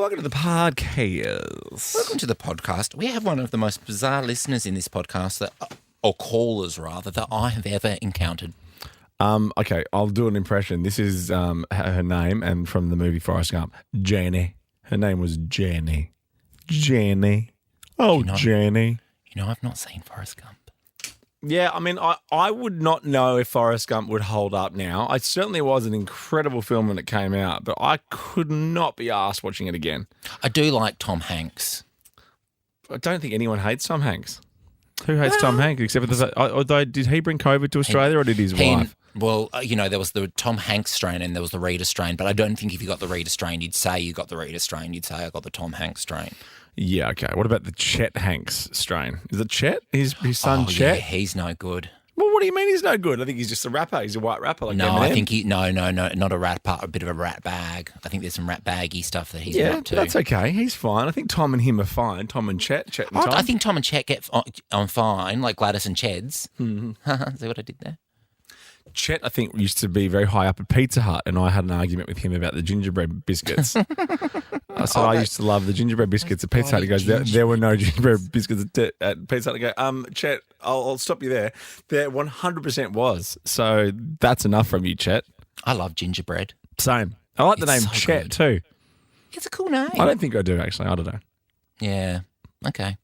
welcome to the podcast. Welcome to the podcast. We have one of the most bizarre listeners in this podcast, or callers rather, that I have ever encountered. Okay, I'll do an impression. This is her name, and from the movie Forrest Gump, Jenny. Her name was Jenny. Jenny. Oh, Jenny. You know, I've not seen Forrest Gump. Yeah, I mean, I would not know if Forrest Gump would hold up now. It certainly was an incredible film when it came out, but I could not be arsed watching it again. I do like Tom Hanks. I don't think anyone hates Tom Hanks. Who hates Tom Hanks except for although did he bring COVID to Australia or did his wife? Well, there was the Tom Hanks strain and there was the Rita strain, but I don't think if you got the Rita strain, you'd say you got the Rita strain. You'd say I got the Tom Hanks strain. Yeah, okay. What about the Chet Hanks strain? Is it Chet? His son Chet? Yeah, he's no good. Well, what do you mean he's no good? I think he's just a rapper. He's a white rapper. Like no, Eminem. I think no, not a rapper, a bit of a rat bag. I think there's some rat baggy stuff that he's up to. That's okay. He's fine. I think Tom and him are fine. Tom and Chet and Tom. I think Tom and Chet get on fine, like Gladys and Cheds. Mm-hmm. See what I did there? Chet, I think, used to be very high up at Pizza Hut, and I had an argument with him about the gingerbread biscuits. So I used to love the gingerbread biscuits at Pizza Hut. He goes, there were no gingerbread biscuits at Pizza Hut. I go, Chet, I'll stop you there. There 100% was. So that's enough from you, Chet. I love gingerbread. Same. I like the name so Chet good. too. It's a cool name. I don't think I do, actually. I don't know. Yeah. Okay.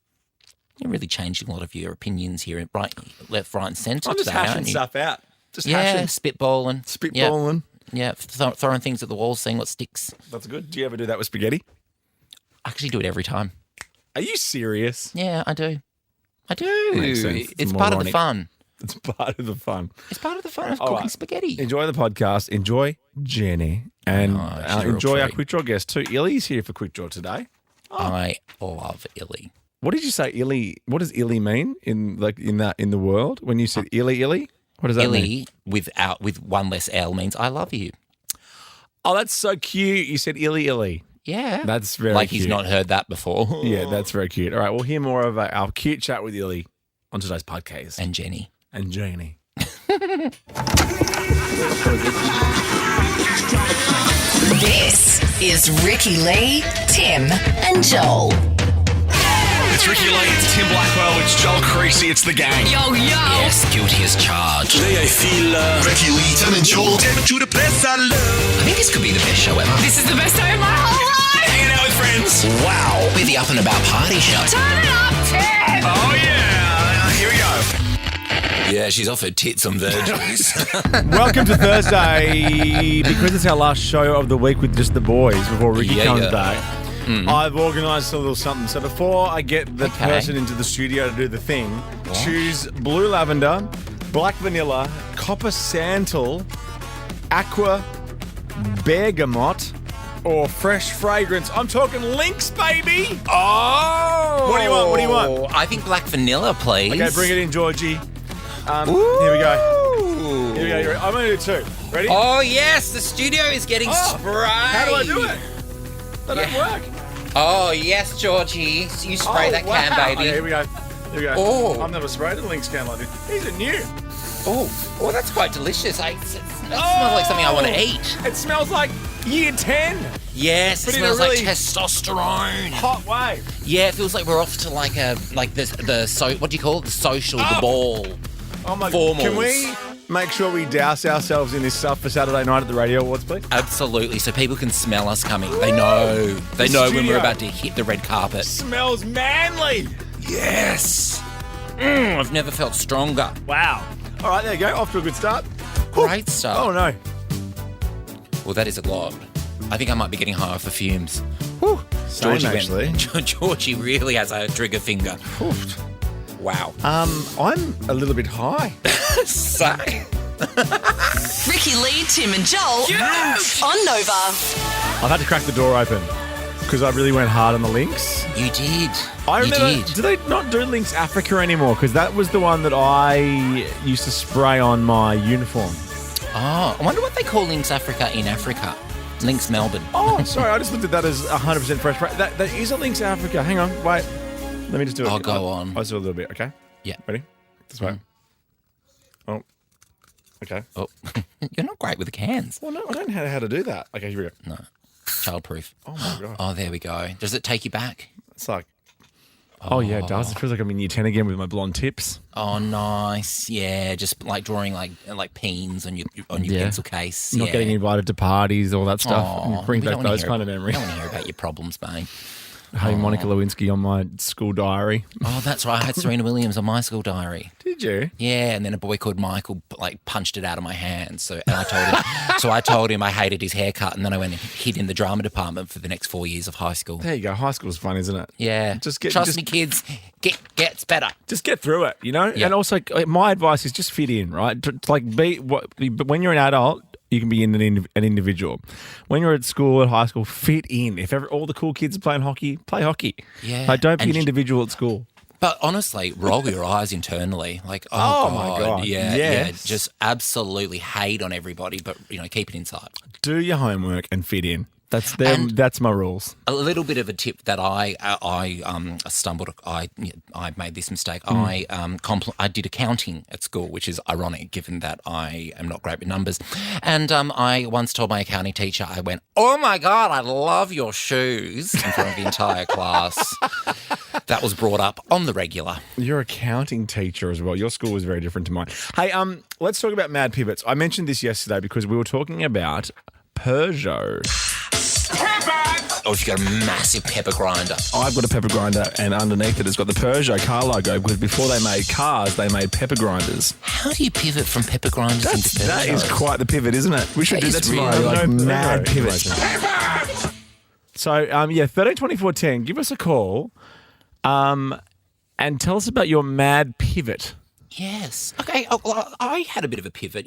You're really changing a lot of your opinions here, right, left, right, and centre. I'm just today, hashing aren't you? stuff out. Just Yeah, hashing. spitballing. Spitballing. Yeah, throwing things at the wall, seeing what sticks. That's good. Do you ever do that with spaghetti? I actually do it every time. Are you serious? Yeah, I do. I do. Makes sense. It's Moronic. part of the fun. It's part of the fun. It's part of the fun of All cooking right. spaghetti. Enjoy the podcast. Enjoy Jenny. And she's a real enjoy our treat. Quick Draw guest too. Illy's here for Quick Draw today. I love Illy. What did you say, Illy? What does Illy mean in the world? When you said Illy? What does that mean? Illy with one less L means I love you. Oh, that's so cute. You said Illy. Yeah. That's very like cute. he's not heard that before. Yeah, that's very cute. All right, we'll hear more of our cute chat with Illy on today's podcast. And Jenny. And Jenny. This is Ricky Lee, Tim, and Joel. It's Ricky Lee, it's Tim Blackwell, it's Joel Creasy, it's the gang. Yo, yo. Yes, guilty as charged. Today I feel Ricky Lee, Tim and Joel, take me to the place I love. I think this could be the best show ever. This is the best day of my whole life. Hanging out with friends. Wow. We're the up and about party show. Turn it up, Tim. Oh yeah, here we go. Yeah, she's off her tits on Virgins. Welcome to Thursday. Because it's our last show of the week with just the boys before Ricky comes back. I've organised a little something. So before I get the person into the studio to do the thing, choose blue lavender, black vanilla, copper santal, aqua bergamot, or fresh fragrance. I'm talking Lynx, baby. Oh! What do you want? What do you want? I think black vanilla, please. Okay, bring it in, Georgie. Here we go. Here we go. You ready? I'm going to do two. Ready? Oh, yes, the studio is getting sprayed. How do I do it? That doesn't work. Oh, yes, Georgie. You spray that can, baby. Okay, here we go. Here we go. Oh. I've never sprayed a Lynx can like this. These are new. Oh, that's quite delicious. It smells like something I want to eat. It smells like year 10. Yes, it But in a smells like really testosterone. Hot way. Yeah, it feels like we're off to what do you call it? The social, the ball. Oh my Formals. God. Can we make sure we douse ourselves in this stuff for Saturday night at the Radio Awards, please? Absolutely, so people can smell us coming. They know. They know when studio. we're about to hit the red carpet. Smells manly. Yes. I've never felt stronger. Wow. All right, there you go. Off to a good start. Great stuff. Oh, no. Well, that is a lot. I think I might be getting high off the fumes. Same, actually. Georgie really has a trigger finger. Wow. I'm a little bit high. Say. Ricky Lee, Tim, and Joel on Nova. I've had to crack the door open because I really went hard on the Lynx. You did. I remember, You did. do they not do Lynx Africa anymore? Because that was the one that I used to spray on my uniform. Oh, I wonder what they call Lynx Africa in Africa. Lynx Melbourne. Oh, sorry, I just looked at that as 100% fresh. That is a Lynx Africa. Hang on, wait. Let me just do it. I'll go on. I'll just do a little bit, okay? Yeah. Ready? This way. Oh, okay. Oh, you're not great with the cans. Well, no, I don't know how to do that. Okay, here we go. No. Childproof. Oh, my God. Oh, there we go. Does it take you back? It's like, oh, yeah, it does. It feels like I'm in year 10 again with my blonde tips. Oh, nice. Yeah, just like drawing like peens on your pencil case. Not getting invited to parties, all that stuff. Oh, Bring we back don't wanna those hear- kind of I memories. don't want to hear about your problems, mate. Hey, Monica Lewinsky on my school diary. Oh, that's right. I had Serena Williams on my school diary. Did you? Yeah, and then a boy called Michael like punched it out of my hand. So I told him I hated his haircut, and then I went and hid in the drama department for the next 4 years of high school. There you go. High school's fun, isn't it? Yeah, trust me, kids, gets better. Just get through it, you know? Yeah. And also, my advice is just fit in, right? Like, when you're an adult, you can be an individual. When you're at school, at high school, fit in. If all the cool kids are playing hockey, play hockey. Yeah. Like, don't be And an individual at school. But honestly, roll your eyes internally. Like, Oh, God, my God. Yeah, Yes. just absolutely hate on everybody, but keep it inside. Do your homework and fit in. That's my rules. A little bit of a tip that I stumbled. I made this mistake. I did accounting at school, which is ironic given that I am not great with numbers. And I once told my accounting teacher, I went, "Oh my God, I love your shoes," in front of the entire class. That was brought up on the regular. You're accounting teacher as well. Your school was very different to mine. Hey, let's talk about mad pivots. I mentioned this yesterday because we were talking about Peugeot. Oh, if you got a massive pepper grinder. I've got a pepper grinder, and underneath it has got the Peugeot car logo because before they made cars, they made pepper grinders. How do you pivot from pepper grinders into Peugeot? That is quite the pivot, isn't it? We should That do that is tomorrow. really- Like No, mad pivot. pivots. So, 13 24 10, give us a call and tell us about your mad pivot. Yes. Okay. Well, I had a bit of a pivot.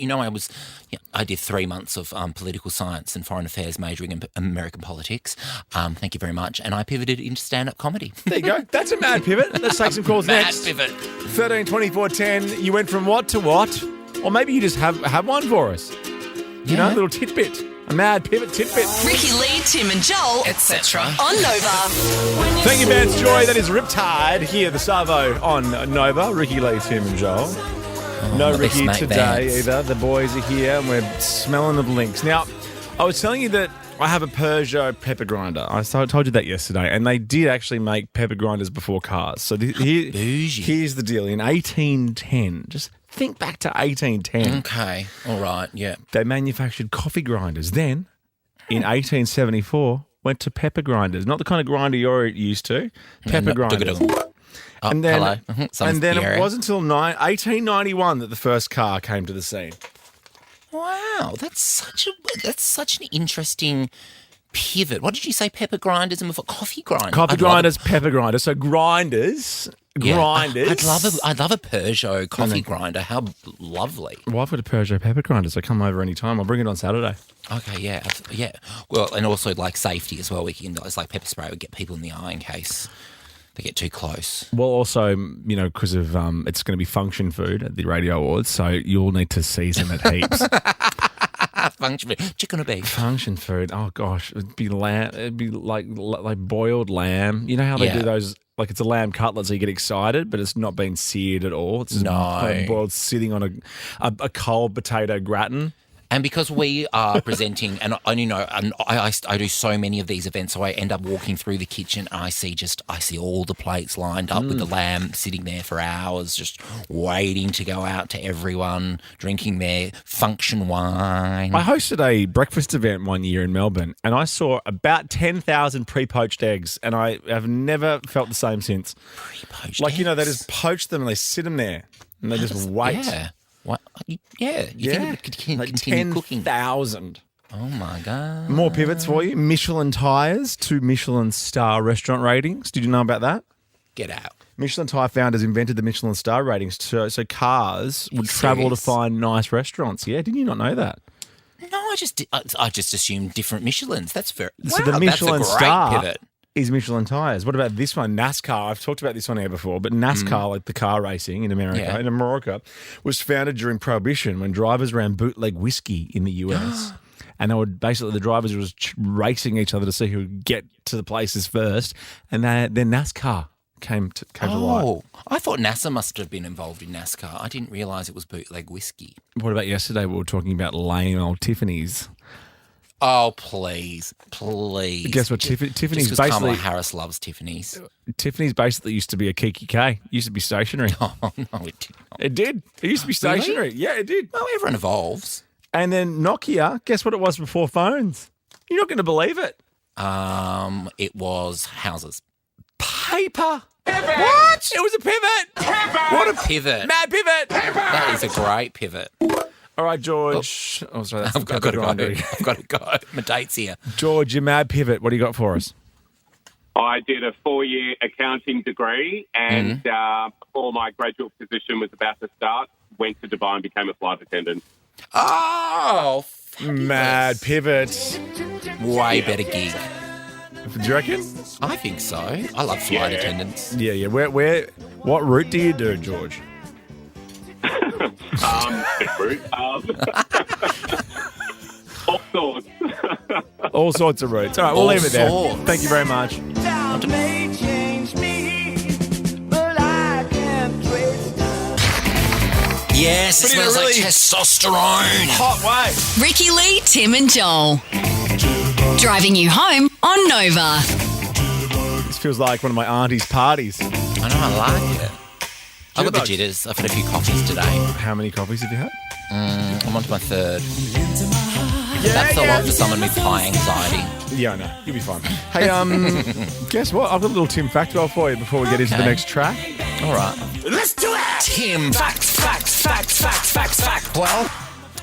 I did 3 months of political science and foreign affairs, majoring in American politics. Thank you very much. And I pivoted into stand-up comedy. There you go. That's a mad pivot. Let's take some calls Mad next. pivot. 13 24 10, you went from what to what? Or maybe you just have one for us. You know, a little tidbit. A mad pivot tidbit. Ricky Lee, Tim and Joel, Etc. on Nova. Thank you, Vance Joy. That is Riptide here, the Savo on Nova. Ricky Lee, Tim and Joel. No this Ricky mate today Vance. either. The boys are here and we're smelling the links. Now, I was telling you that I have a Peugeot pepper grinder. I told you that yesterday. And they did actually make pepper grinders before cars. So bougie. here's the deal. In 1810, just think back to 1810. Okay. All right. Yeah. They manufactured coffee grinders. Then, in 1874, went to pepper grinders. Not the kind of grinder you're used to. Pepper grinders. Oh, And then, hello. Someone's and then in the it area. wasn't until 1891 that the first car came to the scene. Wow, that's such an interesting pivot. What did you say? Pepper grinders and before coffee grinders. Coffee I'd love grinders, pepper grinders. So grinders. Yeah. Grinders. I'd love a Peugeot coffee grinder. How lovely. Well, I've got a Peugeot pepper grinder, so come over any time. I'll bring it on Saturday. Okay, yeah, yeah. Well, and also like safety as well. It's like pepper spray would get people in the eye in case they get too close. Well, also, because of it's going to be function food at the Radio Awards, so you'll need to season it heaps. Function chicken or beef. Function food. Oh gosh, it'd be lamb. It'd be like boiled lamb. You know how they do those? Like it's a lamb cutlet, so you get excited, but it's not been seared at all. It's just plain boiled, sitting on a cold potato gratin. And because we are presenting, and I do so many of these events, so I end up walking through the kitchen and I see all the plates lined up with the lamb sitting there for hours, just waiting to go out to everyone, drinking their function wine. I hosted a breakfast event one year in Melbourne, and I saw about 10,000 pre-poached eggs, and I have never felt the same since. Pre-poached Like, they eggs. just poach them and they sit them there, and they just wait. Yeah. What? Yeah. You think it could continue cooking? 10,000. Oh my God. More pivots for you. Michelin tires, 2 Michelin star restaurant ratings. Did you know about that? Get out. Michelin tire founders invented the Michelin star ratings so cars would travel to serious? find nice restaurants. Yeah, didn't you not know that? No, I just assumed different Michelins. That's very So wow, the Michelin that's a great star pivot. is Michelin tires. What about this one? NASCAR. I've talked about this on air before, but NASCAR, like the car racing in America, was founded during Prohibition when drivers ran bootleg whiskey in the US. And they would basically, the drivers was racing each other to see who would get to the places first. And then NASCAR came to light. Oh, I thought NASA must have been involved in NASCAR. I didn't realise it was bootleg whiskey. What about yesterday? We were talking about lame old Tiffany's. Oh, please. Guess what? Tiffany's Just 'cause basically Kamala Harris loves Tiffany's. Tiffany's basically used to be a Kiki K. Used to be stationary. Oh, no, it did not. It did. It used to be stationary. Yeah, it did. Well, everyone evolves. And then Nokia, guess what it was before phones? You're not going to believe it. It was houses. Paper. What? It was a pivot. What a pivot. Mad pivot. That is a great pivot. All right, George. Oh, sorry. That's I've got to go. I've got to go. My date's here. George, your mad pivot. What do you got for us? I did a 4-year accounting degree, and before my graduate position was about to start, went to Dubai and became a flight attendant. Oh, fabulous. Mad pivot. Way better gig. Do you reckon? I think so. I love flight attendants. Yeah. What route do you do, George? Route. All sorts. All sorts of routes. All right, we'll All leave it there. sorts. Thank you very much. Yes, it But in a smells really- like testosterone. Hot way. Ricky Lee, Tim and Joel. Driving you home on Nova. This feels like one of my auntie's parties. I know, I like it. I've got the Jitterbugs. jitters. I've had a few coffees today. How many coffees have you had? I'm on to my third. That's a lot for someone with high anxiety. Yeah, I know. You'll be fine. Hey, guess what? I've got a little Tim Factwell for you before we get into the Okay. next track. All right. Let's do it! Tim, facts. Well,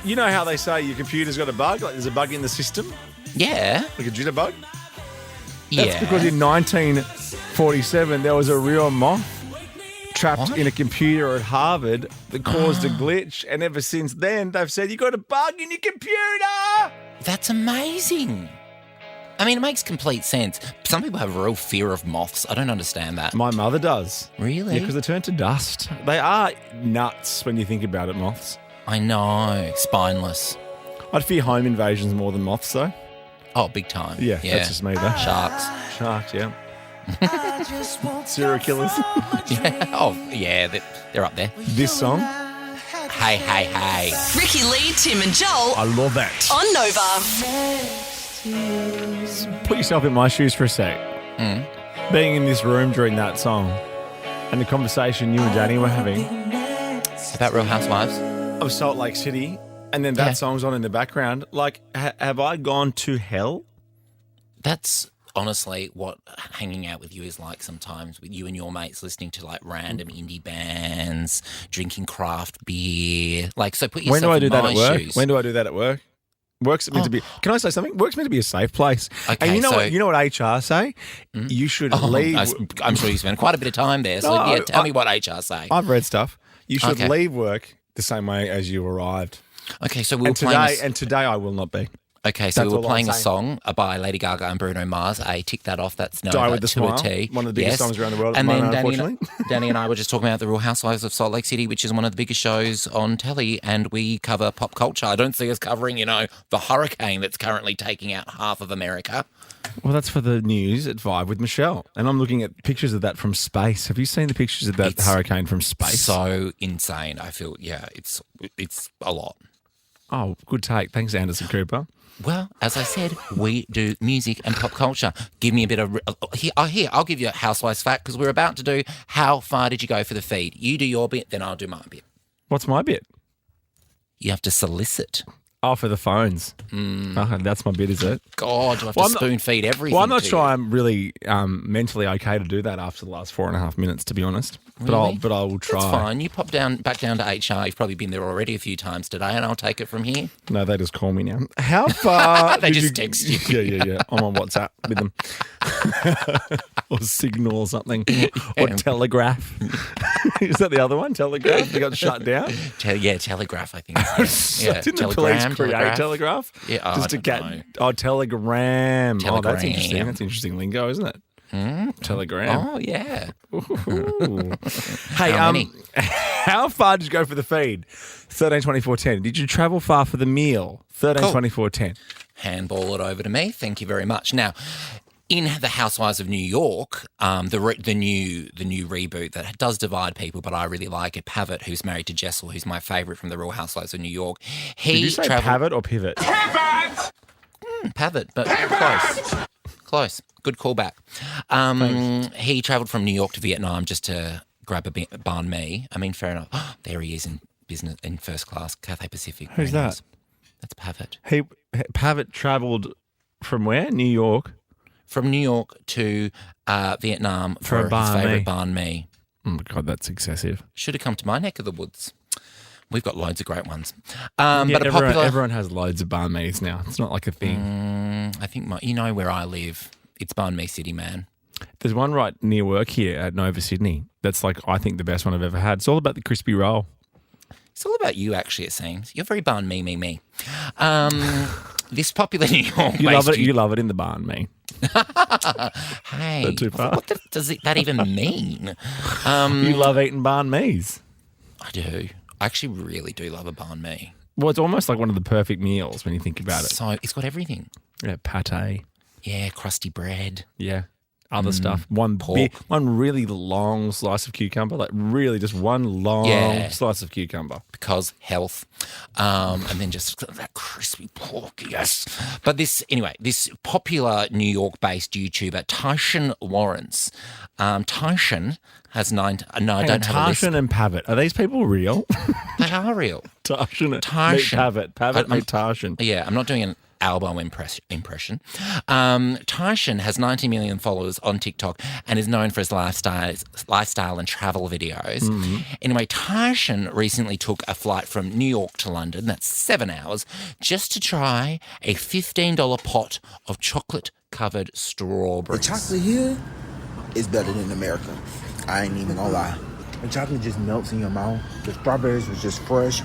You know how they say your computer's got a bug? Like there's a bug in the system? yeah. Like a jitterbug? Yeah. That's because in 1947 there was a real moth trapped What? in a computer at Harvard that caused a glitch, and ever since then they've said you got a bug in your computer. That's amazing. I mean, it makes complete sense. Some people have a real fear of moths. I don't understand that. My mother does. Really? Yeah, because they turn to dust. They are nuts when you think about it, moths. I know. Spineless. I'd fear home invasions more than moths, though. Oh, big time. Yeah, that's just me, though. Sharks. Sharks, yeah. Serial killers. Yeah. Oh, yeah. They're up there. This song, Hey. Ricky Lee, Tim and Joel I love that. on Nova. Put yourself in my shoes for a sec. Being in this room during that song and the conversation you and Danny were having About Real Housewives? of Salt Lake City, and then that Yeah. song's on in the background. Like, have I gone to hell? That's honestly what hanging out with you is like sometimes, with you and your mates listening to like random indie bands, drinking craft beer. Like, so put yourself When do I do in that my at work? shoes. When do I do that at work? Work's meant to be. Can I say something? Work's meant to be a safe place. Okay, and you know so- what? You know what HR say? You should leave. I'm sure you spend quite a bit of time there. So No, yeah, tell me what HR say. I've read stuff. You should Okay. leave work the same way as you arrived. Okay, so we were And playing. today I will not be. Okay, so That's we all were I'm playing a saying. song by Lady Gaga and Bruno Mars. Tick that off. That's no, Die with the to a Smile, T. one of the biggest songs around the world at And the then moment, Danny unfortunately. Danny and I were just talking about the Real Housewives of Salt Lake City, which is one of the biggest shows on telly, and we cover pop culture. I don't see us covering, the hurricane that's currently taking out half of America. Well, that's for the news at 5 with Michelle. And I'm looking at pictures of that from space. Have you seen the pictures of that It's hurricane from space? So insane. I feel, it's a lot. Oh, good take. Thanks, Anderson Cooper. Well, as I said, we do music and pop culture. Give me a bit of... Here, I'll give you a Housewives fact because we're about to do How Far Did You Go for the Feed? You do your bit, then I'll do my bit. What's my bit? You have to solicit. Oh, for the phones. Oh, that's my bit, is it? God, do I have Well, to I'm not- spoon feed everything? Well, I'm not to sure you? I'm really mentally okay to do that after the last 4.5 minutes, to be honest. Really? But I will try. That's fine. You pop back down to HR. You've probably been there already a few times today, and I'll take it from here. No, they just call me now. How far? They did just text you. Yeah. I'm on WhatsApp with them, or Signal or something, or Telegraph. Is that the other one? Telegraph. They got shut down. Telegraph, I think. Yeah, Didn't the police create Telegraph? Yeah, oh, just I to don't get. know. Oh, Telegram. Oh, that's Telegram. interesting. That's interesting lingo, isn't it? Telegram. Oh, yeah. Ooh. Hey, How many? how far did you go for the feed? 13, 24, 10. Did you travel far for the meal? 13, Cool. 24, 10. Handball it over to me. Thank you very much. Now, in The Housewives of New York, the new reboot that does divide people, but I really like it. Pavitt, who's married to Jessel, who's my favourite from The Real Housewives of New York. He Did you say travelled. pivot or pivot? Pavitt, but close. Good callback. He travelled from New York to Vietnam just to grab a banh mi. I mean, fair enough. There he is in business in first class, Cathay Pacific. Who's Very that? nice. That's Pavitt. Pavitt travelled from where? New York. From New York to Vietnam For a for his banh mi. favourite banh mi. Oh my God, that's excessive. Should have come to my neck of the woods. We've got loads of great ones. But everyone has loads of banh mi's now. It's not like a thing. I think you know where I live. It's Banh Mi City, man. There's one right near work here at Nova Sydney. That's like, I think, the best one I've ever had. It's all about the crispy roll. It's all about you, actually, it seems. You're very banh me. This popular New York... You love it. You love it in the banh mi. Hey, Not too far. what does that even mean? You love eating banh mi's. I do. I actually really do love a banh mi. Well, it's almost like one of the perfect meals when you think about it. So it's got everything. Yeah, pate. Yeah, crusty bread. Yeah. Other stuff. One really long slice of cucumber, like really just one long slice of cucumber. Because health. And then just that crispy pork, yes. But this popular New York-based YouTuber, Tyshawn Lawrence. Tyshawn has I don't have a list. Tyshawn and Pavitt, are these people real? They are real. Tyshawn meet Tyshawn. Pavitt meet Tyshawn. Yeah, I'm not doing an album impression. Tyshawn has 90 million followers on TikTok and is known for his lifestyle and travel videos. Mm-hmm. Anyway, Tyshawn recently took a flight from New York to London, that's 7 hours, just to try a $15 pot of chocolate-covered The strawberries. chocolate here is better than America. I ain't even gonna lie. The chocolate just melts in your mouth. The strawberries was just fresh.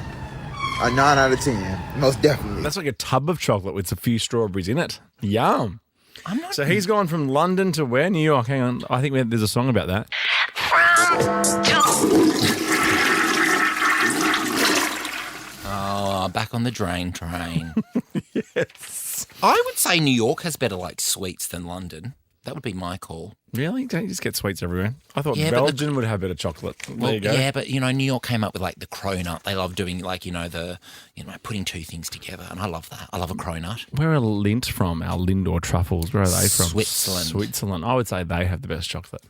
A 9 out of 10, most definitely. That's like a tub of chocolate with a few strawberries in it. Yum. So he's gone from London to where? New York. Hang on. I think there's a song about that. Oh, back on the drain train. Yes. I would say New York has better like sweets than London. That would be my call. Really? Don't you just get sweets everywhere? I thought Yeah, but Belgium would have better chocolate. There you go. Yeah, but New York came up with like the cronut. They love doing like putting two things together, and I love that. I love a cronut. Where are Lindt from? Our Lindor truffles. Where are they from? Switzerland. Switzerland. I would say they have the best chocolate.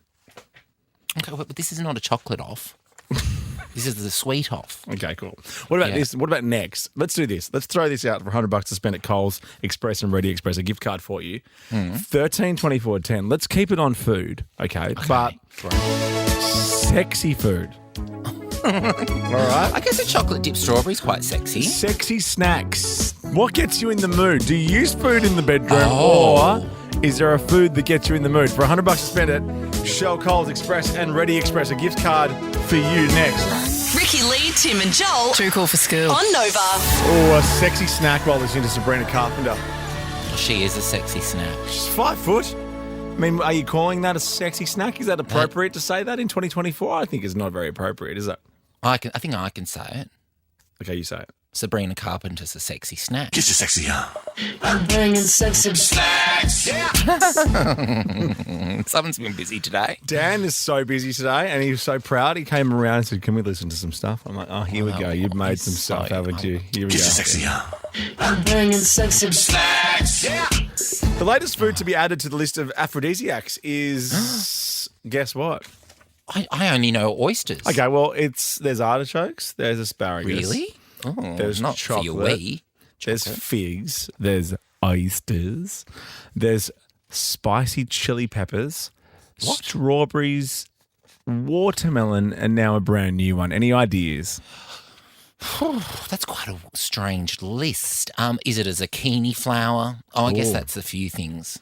Okay, but this is not a chocolate off. This is the sweet off. Okay, cool. What about this? What about next? Let's do this. Let's throw this out for $100 to spend at Coles Express and Ready Express. A gift card for you. 13, 24, 10. Let's keep it on food, okay? But sexy food. All right. I guess a chocolate dipped strawberry is quite sexy. Sexy snacks. What gets you in the mood? Do you use food in the bedroom or is there a food that gets you in the mood? For $100 to spend at Shell, Coles Express and Ready Express. A gift card for you next. Ricky Lee, Tim and Joel. Too cool for school. On Nova. Oh, a sexy snack while listening to Sabrina Carpenter. She is a sexy snack. She's 5 foot. I mean, are you calling that a sexy snack? Is that appropriate to say that in 2024? I think it's not very appropriate, is it? I think I can say it. Okay, you say it. Sabrina Carpenter's a sexy snack. Get your sexy on. I'm bringing sexy snacks. Someone's been busy today. Dan is so busy today and he was so proud. He came around and said, can we listen to some stuff? I'm like, oh, here we go. You've made some stuff, haven't you? Here we Get go. your sexy on. I'm bringing sexy snacks. The latest food to be added to the list of aphrodisiacs is, guess what? I only know oysters. Okay, well, there's artichokes, there's asparagus. Really? Oh, There's not chocolate. for your wee. There's figs. There's oysters. There's spicy chili peppers. Strawberries, watermelon, and now a brand new one. Any ideas? That's quite a strange list. Is it a zucchini flower? Oh, I guess Ooh. that's a few things.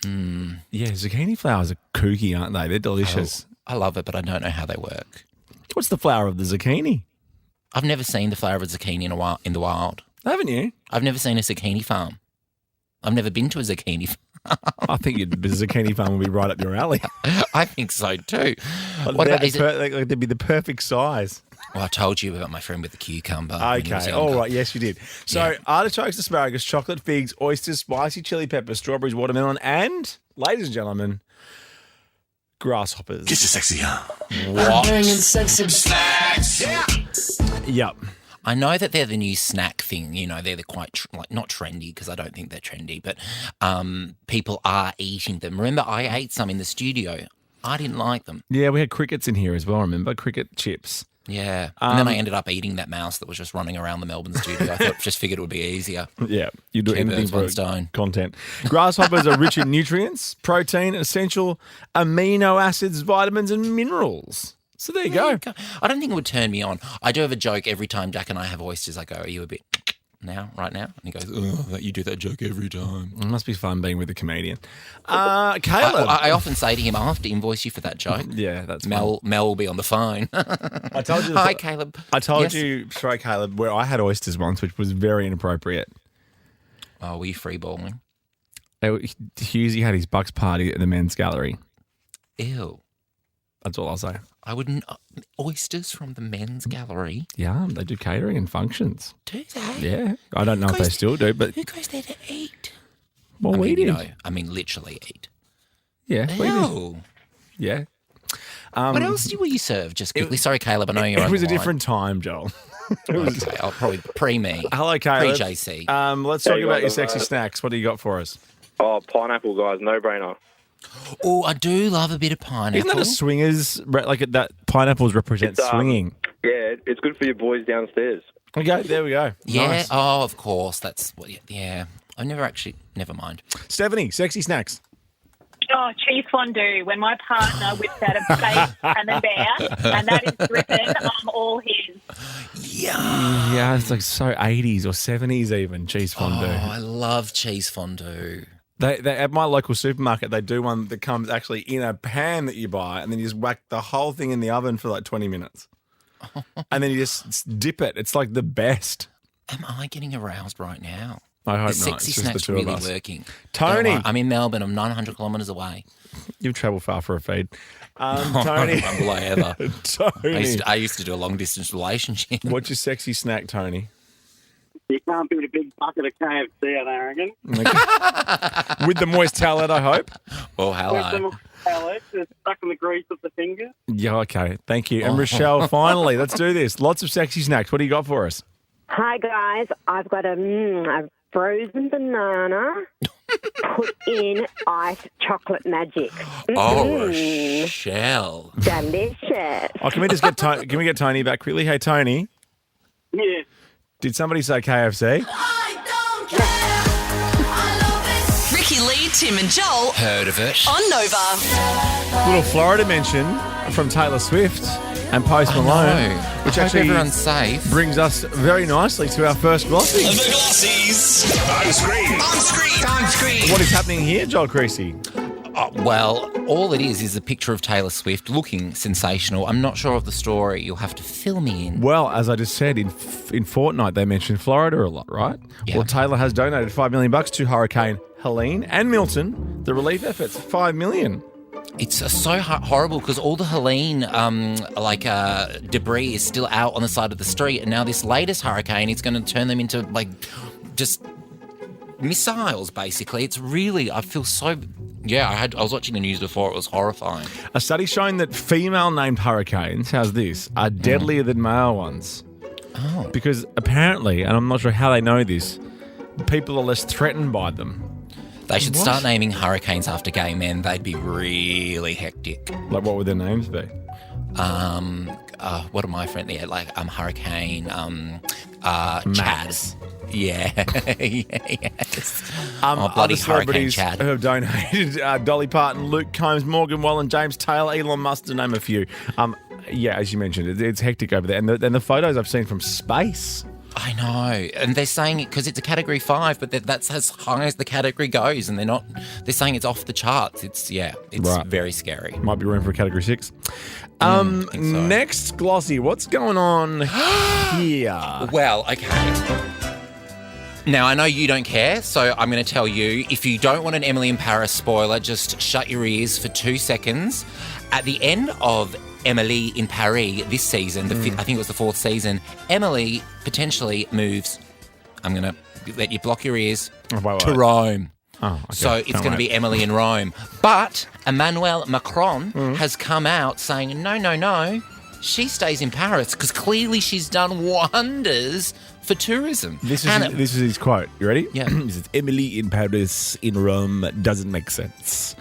Yeah, zucchini flowers are kooky, aren't they? They're delicious. I love it, but I don't know how they work. What's the flower of the zucchini? I've never seen the flower of a zucchini in the wild. Haven't you? I've never seen a zucchini farm. I've never been to a zucchini farm. I think the zucchini farm will be right up your alley. I think so too. They'd be the perfect size. Well, I told you about my friend with the cucumber. when he was Okay, younger. all right, yes, you did. So, artichokes, asparagus, chocolate, figs, oysters, spicy chili peppers, strawberries, watermelon, and, ladies and gentlemen, grasshoppers. Get your sexy on. I'm bringing sexy snacks. Yep. I know that they're the new snack thing. You know, they're quite not trendy because I don't think they're trendy, but people are eating them. Remember, I ate some in the studio. I didn't like them. Yeah, we had crickets in here as well, remember? Cricket chips. Yeah. And then I ended up eating that mouse that was just running around the Melbourne studio. Just figured it would be easier. Yeah, you do Two anything birds, for one stone. content. Grasshoppers are rich in nutrients, protein, essential amino acids, vitamins, and minerals. So there you go. I don't think it would turn me on. I do have a joke every time Jack and I have oysters. I go, "Are you a bit right now?" And he goes, "Oh, you do that joke every time." It must be fun being with a comedian. Caleb. I often say to him, "I'll have to invoice you for that joke." Yeah, that's Mel will be on the phone. I told you. Hi, Caleb. I told Yes? you, sorry, Caleb, where I had oysters once, which was very inappropriate. Oh, were you freeballing? Hughesy had his Bucks party at the men's gallery. Ew. That's all I'll say. I wouldn't. Oysters from the men's gallery. Yeah, they do catering and functions. Do they? Yeah, I don't know if they still do, but Who goes there to eat? well, we did. Literally eat. Yeah, we did. Ew. Yeah. What else were you served? Just quickly. Sorry, Caleb. I know you're on It was the a line. different time, Joel. Okay, I'll probably pre-me. Hello, Caleb. Pre-JC. Let's talk about your sexy snacks. What do you got for us? Oh, pineapple, guys, no-brainer. Oh, I do love a bit of pineapple. Isn't that a swingers? Like that pineapples represent It's, swinging. Yeah, it's good for your boys downstairs. Okay, there we go. Yeah. Nice. Oh, of course. That's what. Yeah. I've never mind. Stephanie, sexy snacks. Oh, cheese fondue. When my partner whips out a steak and a bear, and that is dripping, I'm all his. Yeah, it's like so 80s or 70s even, cheese fondue. Oh, I love cheese fondue. They at my local supermarket, they do one that comes actually in a pan that you buy, and then you just whack the whole thing in the oven for like 20 minutes. And then you just dip it. It's like the best. Am I getting aroused right now? I hope the not. sexy It's just the snack's two of really us. working. Tony. Don't worry, I'm in Melbourne. I'm 900 kilometres away. You've travelled far for a feed. Tony. Will I ever? Tony. I used to do a long distance relationship. What's your sexy snack, Tony? You can't beat a big bucket of KFC, I reckon. With the moist towelette, I hope. Oh, With hello. some pellets, it's stuck in the grease of the fingers. Yeah, okay. Thank you. And Rochelle, finally, let's do this. Lots of sexy snacks. What do you got for us? Hi, guys. I've got a frozen banana put in iced chocolate magic. Oh, Rochelle. Delicious. Oh, can we just get can we get Tony back quickly? Hey, Tony. Yeah. Did somebody say KFC? Ricky Lee, Tim and Joel Heard of it. on Nova. Little Florida mention from Taylor Swift and Post Malone, which I hope actually everyone's safe. brings us very nicely to our first glossy. The Glossies. On screen. On screen. On screen. What is happening here, Joel Creasy? Well, all it is a picture of Taylor Swift looking sensational. I'm not sure of the story. You'll have to fill me in. Well, as I just said, in Fortnite they mentioned Florida a lot, right? Yeah. Well, Taylor has donated $5 million to Hurricane Helene and Milton, the relief efforts. $5 million. It's so horrible because all the Helene debris is still out on the side of the street, and now this latest hurricane is going to turn them into just missiles. Basically, it's really. I feel so. Yeah, I was watching the news before. It was horrifying. A study showing that female-named hurricanes, how's this, are deadlier than male ones. Oh. Because apparently, and I'm not sure how they know this, people are less threatened by them. They should start naming hurricanes after gay men. They'd be really hectic. Like, what would their names be? What are my friends? Yeah, Hurricane, Max. Chad. Yeah. Yes. Other bloody Hurricane celebrities Chad. who have donated: Dolly Parton, Luke Combs, Morgan Wallen, James Taylor, Elon Musk, to name a few. Yeah, as you mentioned, it's hectic over there, and the photos I've seen from space. I know, and they're saying it because it's a Category 5, but that's as high as the category goes, and they're saying it's off the charts. It's Right. very scary. Might be room for a Category 6. I think so. Next, Glossy, what's going on here? Well, okay. Now, I know you don't care, so I'm going to tell you, if you don't want an Emily in Paris spoiler, just shut your ears for 2 seconds. At the end of Emily in Paris this season, I think it was the 4th season, Emily potentially moves, I'm going to let you block your ears, to Rome. Oh, okay. So it's going to be Emily in Rome. But Emmanuel Macron has come out saying, no, she stays in Paris because clearly she's done wonders for tourism. This is his quote. You ready? Yeah. He says, Emily in Paris, in Rome, doesn't make sense.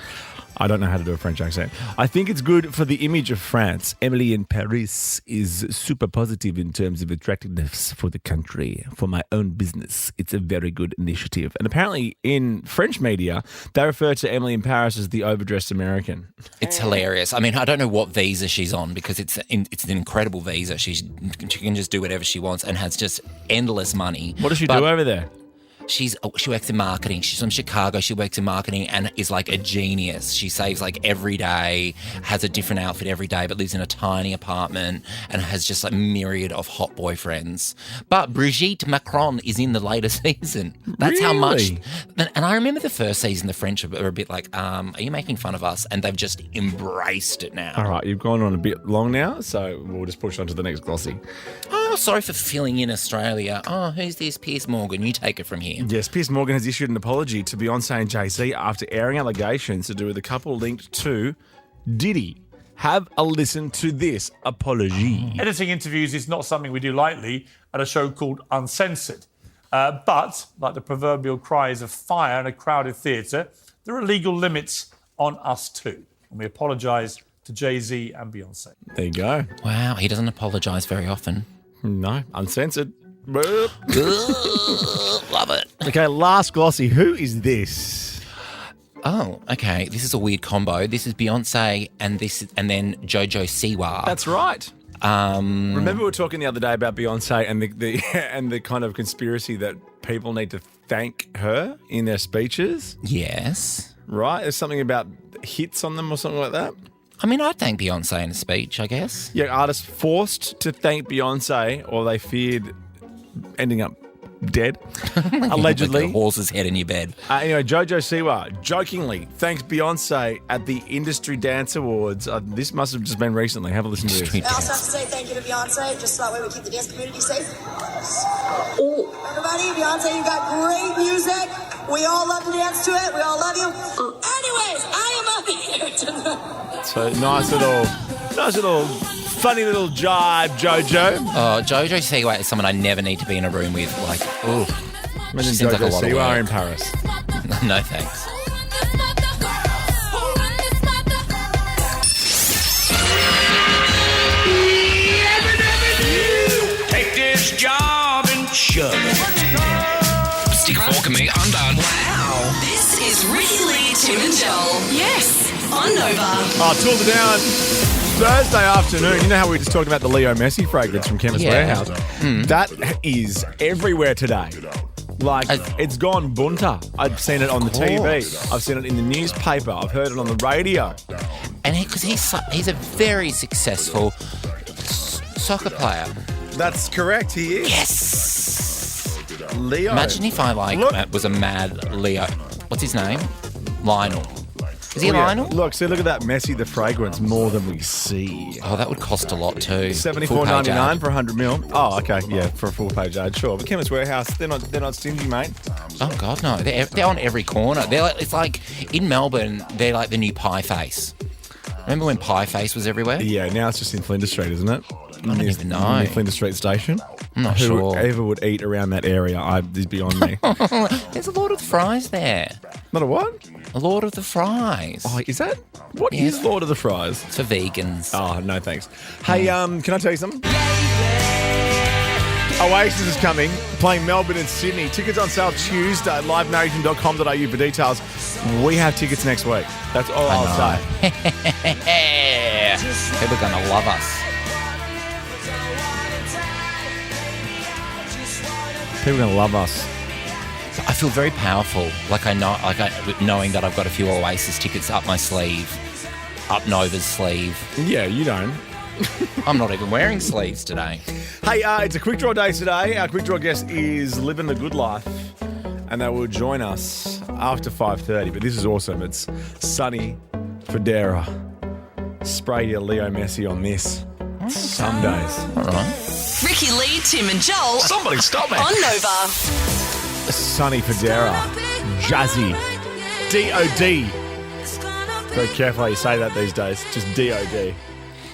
I don't know how to do a French accent. I think it's good for the image of France. Emily in Paris is super positive in terms of attractiveness for the country. For my own business, it's a very good initiative. And apparently in French media, they refer to Emily in Paris as the overdressed American. It's hilarious. I mean, I don't know what visa she's on because it's an incredible visa. She can just do whatever she wants and has just endless money. What does she do over there? She works in marketing. She's from Chicago. She works in marketing and is like a genius. She saves like every day, has a different outfit every day, but lives in a tiny apartment and has just like myriad of hot boyfriends. But Brigitte Macron is in the later season. That's how much. And I remember the first season, the French were a bit like, are you making fun of us? And they've just embraced it now. All right, you've gone on a bit long now, so we'll just push on to the next glossy. Oh, sorry for filling in Australia. Oh, who's this? Piers Morgan. You take it from here. Yes, Piers Morgan has issued an apology to Beyonce and Jay-Z after airing allegations to do with a couple linked to Diddy. Have a listen to this apology. Editing interviews is not something we do lightly at a show called Uncensored. But, like the proverbial cries of fire in a crowded theatre, there are legal limits on us too. And we apologise to Jay-Z and Beyonce. There you go. Wow, he doesn't apologise very often. No, uncensored. Love it. Okay, last glossy. Who is this? Oh, okay. This is a weird combo. This is Beyonce and then Jojo Siwa. That's right. Remember we were talking the other day about Beyonce and the and the kind of conspiracy that people need to thank her in their speeches? Yes. Right? There's something about hits on them or something like that? I mean, I'd thank Beyonce in a speech, I guess. Yeah, artists forced to thank Beyonce or they feared ending up dead, allegedly. Like a horse's head in your bed. Anyway, Jojo Siwa jokingly thanks Beyonce at the Industry Dance Awards. This must have just been recently. Have a listen to this. I also have to say thank you to Beyonce, just so that way we keep the dance community safe. Everybody, Beyonce, you got great music. We all love to dance to it. We all love you. Anyways, I am up here tonight. So nice little funny little jibe, Jojo. Oh, Jojo Siwa is someone I never need to be in a room with. Like, oh, imagine seems Jojo like a lot of Siwa work. in Paris. No thanks. Take this job and shove it. Stick a fork in me, I'm done. Wow. This is Ricky Lee, Tim and Joel. Yes, on Nova. Tool it down. Thursday afternoon. You know how we just talked about the Leo Messi fragrance from Chemist Warehouse? That is everywhere today. Like, it's gone bunter. I've seen it on the TV. I've seen it in the newspaper. I've heard it on the radio. And because he's a very successful soccer player. That's correct, he is. Yes! Leo. Imagine if I was a mad Leo. What's his name? Lionel. Is he Lionel? Look at that Messi, the fragrance, more than we see. Oh, that would cost a lot too. $74.99 for 100 mil. Oh, okay, yeah, for a full page ad, sure. But Chemist Warehouse, they're not stingy, mate. Oh God, no! They're on every corner. It's like in Melbourne, they're like the new Pie Face. Remember when Pie Face was everywhere? Yeah, now it's just in Flinders Street, isn't it? I don't even know. Near Flinders Street Station. I'm not sure. Whoever would eat around that area is beyond me. There's a Lord of the Fries there. Not a what? A Lord of the Fries. Oh, is that? What is Lord of the Fries? It's for vegans. Oh, no thanks. Hey, can I tell you something? Oasis is coming, playing Melbourne and Sydney. Tickets on sale Tuesday, livenation.com.au for details. We have tickets next week. That's all I'll say. People are going to love us. People are going to love us. I feel very powerful. Knowing that I've got a few Oasis tickets up my sleeve, up Nova's sleeve. Yeah, you don't. I'm not even wearing sleeves today. Hey, it's a quick draw day today. Our quick draw guest is Living the Good Life, and they will join us after 5:30. But this is awesome. It's Sonny Fodera. Spray your Leo Messi on this. Some days. All right. Ricky Lee, Tim and Joel. Somebody stop me. On Nova. Sonny Fodera. Jazzy. D.O.D. Very careful how you say that these days. Just D.O.D.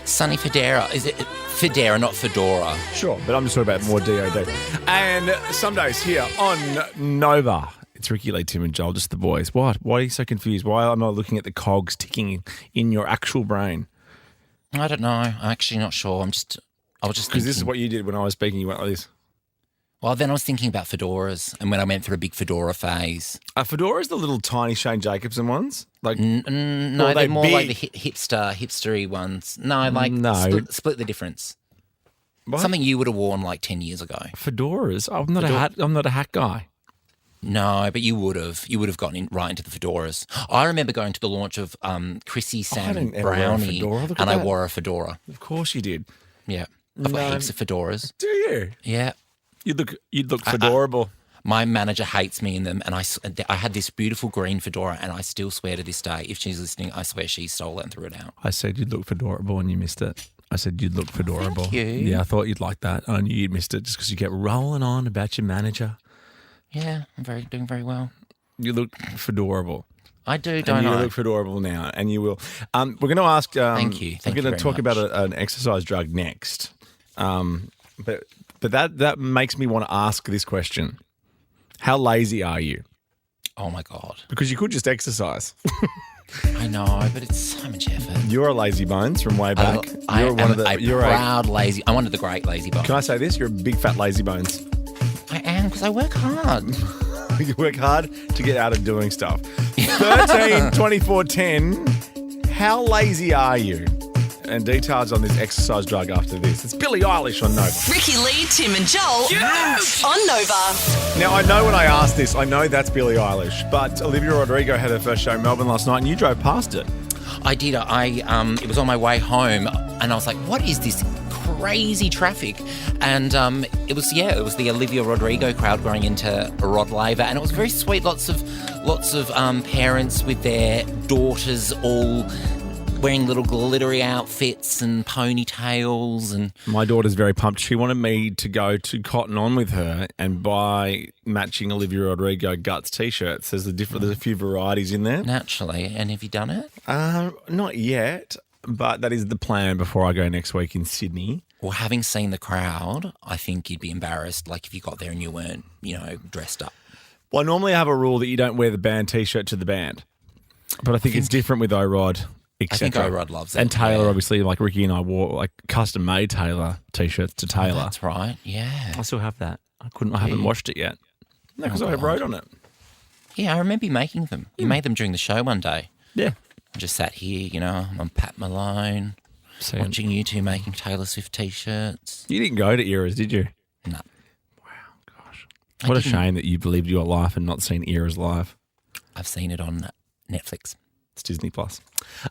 Sunny Federa. Is it Federa, not Fedora? Sure, but I'm just talking about more DOD. And some days here on Nova, it's Ricky Lee, Tim and Joel, just the boys. What? Why are you so confused? Why am I looking at the cogs ticking in your actual brain? I don't know. I'm actually not sure. I was just because this is what you did when I was speaking. You went like this. Well, then I was thinking about fedoras, and when I went through a big fedora phase. Fedora is the little tiny Shane Jacobson ones? No, they're more like the hipstery ones. No. Split the difference. What? Something you would have worn like 10 years ago. Fedoras? I'm not a hat guy. No, but you would have. You would have gotten right into the fedoras. I remember going to the launch of Chrissy Sam Brownie, and I wore a fedora. Of course you did. Yeah, I've got heaps of fedoras. Do you? Yeah. You'd look fedorable. My manager hates me in them, and I had this beautiful green fedora, and I still swear to this day, if she's listening, I swear she stole it and threw it out. I said you'd look fedorable and you missed it. I said you'd look fedorable. Thank you. Yeah, I thought you'd like that. I knew you'd missed it just because you kept rolling on about your manager. Yeah, I'm doing very well. You look fedorable. I do, don't I? You look fedorable now, and you will. We're going to ask. Thank you. We're going to talk about an exercise drug next. But that makes me want to ask this question. How lazy are you? Oh, my God. Because you could just exercise. I know, but it's so much effort. You're a lazy bones from way back. You're lazy. I'm one of the great lazy bones. Can I say this? You're a big fat lazy bones. I am, because I work hard. You work hard to get out of doing stuff. 13, 24, 10. How lazy are you? And details on this exercise drug after this. It's Billie Eilish on Nova. Ricky Lee, Tim and Joel on Nova. Now, I know when I asked this, I know that's Billie Eilish, but Olivia Rodrigo had her first show in Melbourne last night and you drove past it. I did. It was on my way home and I was like, what is this crazy traffic? And it was the Olivia Rodrigo crowd going into Rod Laver, and it was very sweet. Lots of parents with their daughters all wearing little glittery outfits and ponytails. And my daughter's very pumped. She wanted me to go to Cotton On with her and buy matching Olivia Rodrigo Guts t-shirts. There's a few varieties in there. Naturally. And have you done it? Not yet, but that is the plan before I go next week in Sydney. Well, having seen the crowd, I think you'd be embarrassed, like if you got there and you weren't, dressed up. Well, I normally have a rule that you don't wear the band t-shirt to the band, but I think it's different with O-Rod. I think O-Rod loves it. And Taylor, obviously, like Ricky and I wore like custom-made Taylor t-shirts to Taylor. That's right, yeah. I still have that. I haven't washed it yet. No, because I wrote on it. Yeah, I remember you making them. You made them during the show one day. Yeah. I just sat here, I'm Pat Malone, watching you two making Taylor Swift t-shirts. You didn't go to Eras, did you? No. Wow, gosh. What a shame that you believed your life and not seen Eras live. I've seen it on Netflix. It's Disney Plus.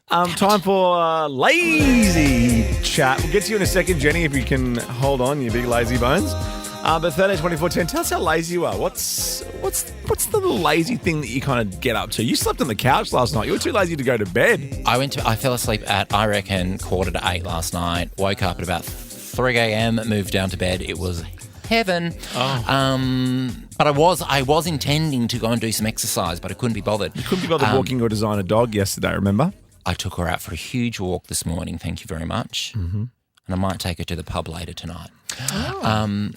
Time for lazy chat. We'll get to you in a second, Jenny, if you can hold on, you big lazy bones. But 13, 24, 10, tell us how lazy you are. What's the little lazy thing that you kind of get up to? You slept on the couch last night. You were too lazy to go to bed. I fell asleep at, I reckon, 7:45 last night. Woke up at about 3 a.m, moved down to bed. It was heaven. Oh. But I was intending to go and do some exercise, but I couldn't be bothered. You couldn't be bothered walking your designer dog yesterday, remember? I took her out for a huge walk this morning, thank you very much. Mm-hmm. And I might take her to the pub later tonight. Fun.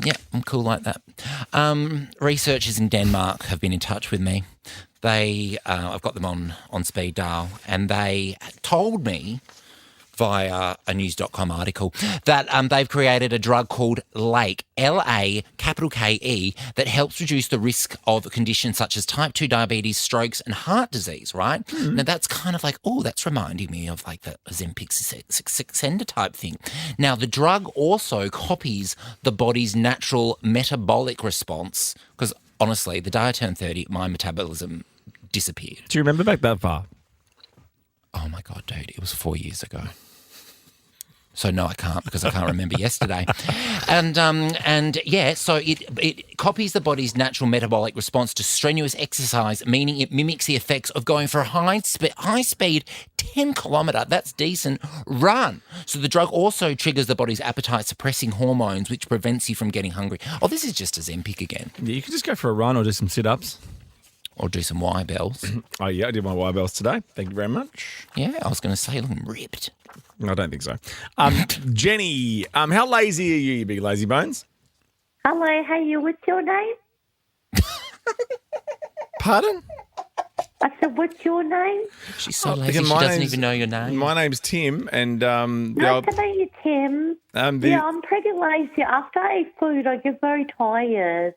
Yeah, I'm cool like that. Researchers in Denmark have been in touch with me. I've got them on speed dial, and they told me via a news.com article that they've created a drug called LAKE, L-A-K-E, that helps reduce the risk of conditions such as type 2 diabetes, strokes and heart disease, right? Mm-hmm. Now, that's kind of like, that's reminding me of like the Ozempic Saxenda type thing. Now, the drug also copies the body's natural metabolic response because, honestly, the day I turned 30, my metabolism disappeared. Do you remember back that far? Oh, my God, dude, it was 4 years ago. So, no, I can't because I can't remember yesterday. And yeah, so it copies the body's natural metabolic response to strenuous exercise, meaning it mimics the effects of going for a high-speed 10-kilometre, that's decent, run. So the drug also triggers the body's appetite-suppressing hormones, which prevents you from getting hungry. Oh, this is just Ozempic again. Yeah, you could just go for a run or do some sit-ups. Or do some Y bells. Oh, yeah, I did my Y bells today. Thank you very much. Yeah, I was going to say, looking ripped. I don't think so. Jenny, how lazy are you big lazy bones? Hello, hey, what's your name? Pardon? I said, what's your name? She's so lazy, she doesn't even know your name. My name's Tim, and Nice to meet you, Tim. Yeah, I'm pretty lazy. After I eat food, I get very tired.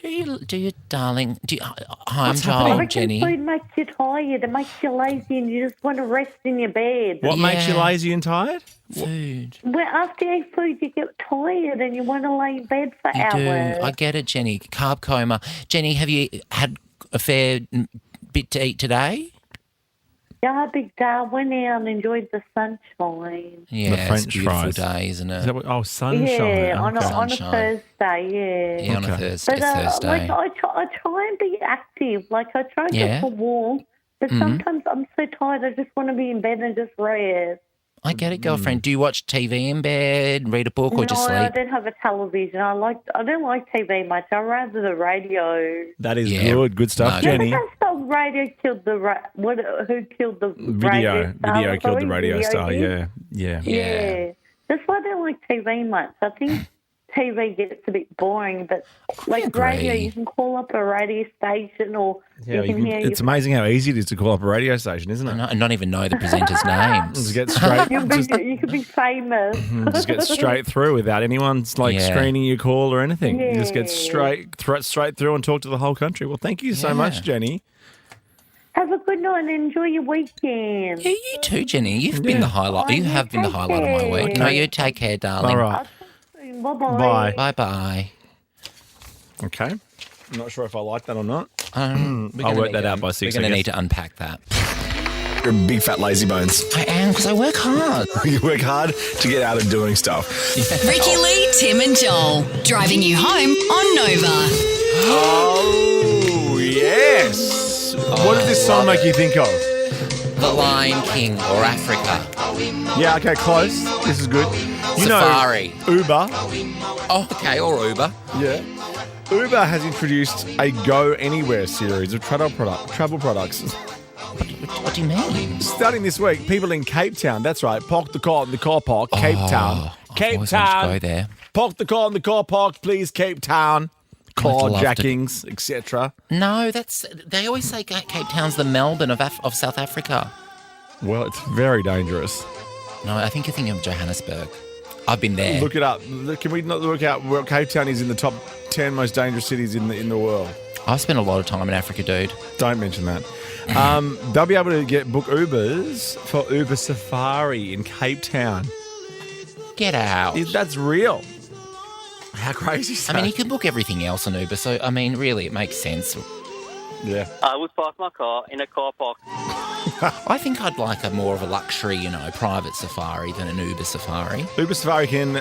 Do you, darling? Hi, I'm I reckon Jenny. food makes you tired. It makes you lazy and you just want to rest in your bed. What makes you lazy and tired? Food. Well, after you eat food, you get tired and you want to lay in bed for You hours. do. I get it, Jenny. Carb coma. Jenny, have you had a fair bit to eat today? Yeah, I had a big day. I went out and enjoyed the sunshine. Yeah, The it's French a beautiful fries. day, isn't it? Is that what, sunshine. Yeah, on a Sunshine. Thursday, yeah. Yeah, on a Thursday. But Thursday. like I try and be active. Like I try and Yeah. go for walks, but sometimes I'm so tired. I just want to be in bed and just rest. I get it, girlfriend. Do you watch TV in bed, read a book, or just No, I sleep? don't have a television. I don't like TV much. I rather the radio. That is good stuff, Yeah, Jenny. but that song radio killed the who killed the radio star? Video killed the Sorry, radio video star. did? Yeah. That's why I don't like TV much. I think TV gets a bit boring, but like agree. radio, you can call up a radio station or Yeah, you can hear it's amazing how easy it is to call up a radio station, isn't it? And not even know the presenters' names. Just get straight, you could be famous. just get straight through without anyone's screening your call or anything. You just get straight through and talk to the whole country. Well, thank you so much, Jenny. Have a good night and enjoy your weekend. Yeah, you too, Jenny. You've been the highlight. You have been the highlight of my week. No, you take care, darling. All right. Bye-bye. Bye-bye. Okay. I'm not sure if I like that or not. We're I'll gonna work need that to- out by 6. We're going to need to unpack that. You're a big fat lazy bones. I am, because I work hard. You work hard to get out of doing stuff. Ricky Lee, Tim and Joel. Driving you home on Nova. Oh, yes. What does this song make you think of? The Lion King or Africa. Yeah, okay, close. This is good. You Safari. know Uber. Oh, okay, or Uber. Yeah. Uber has introduced a Go Anywhere series of travel products. What do you mean? Starting this week, people in Cape Town, that's right, park the car in the car park, Cape Town. Cape always wanted to Town. go there. Park the car in the car park, please, Cape Town. love to- Carjackings, etc. No, they always say Cape Town's the Melbourne of South Africa. Well, it's very dangerous. No, I think you're thinking of Johannesburg. I've been there. Look it up. Can we not look out where Cape Town is in the top 10 most dangerous cities in the world? I've spent a lot of time in Africa, dude. Don't mention that. They'll be able to book Ubers for Uber Safari in Cape Town. Get out. That's real. How crazy is that? I mean, you can book everything else on Uber, so, I mean, really, it makes sense. Yeah. I would park my car in a car park. I think I'd like more of a luxury, private safari than an Uber safari. Uber Safari can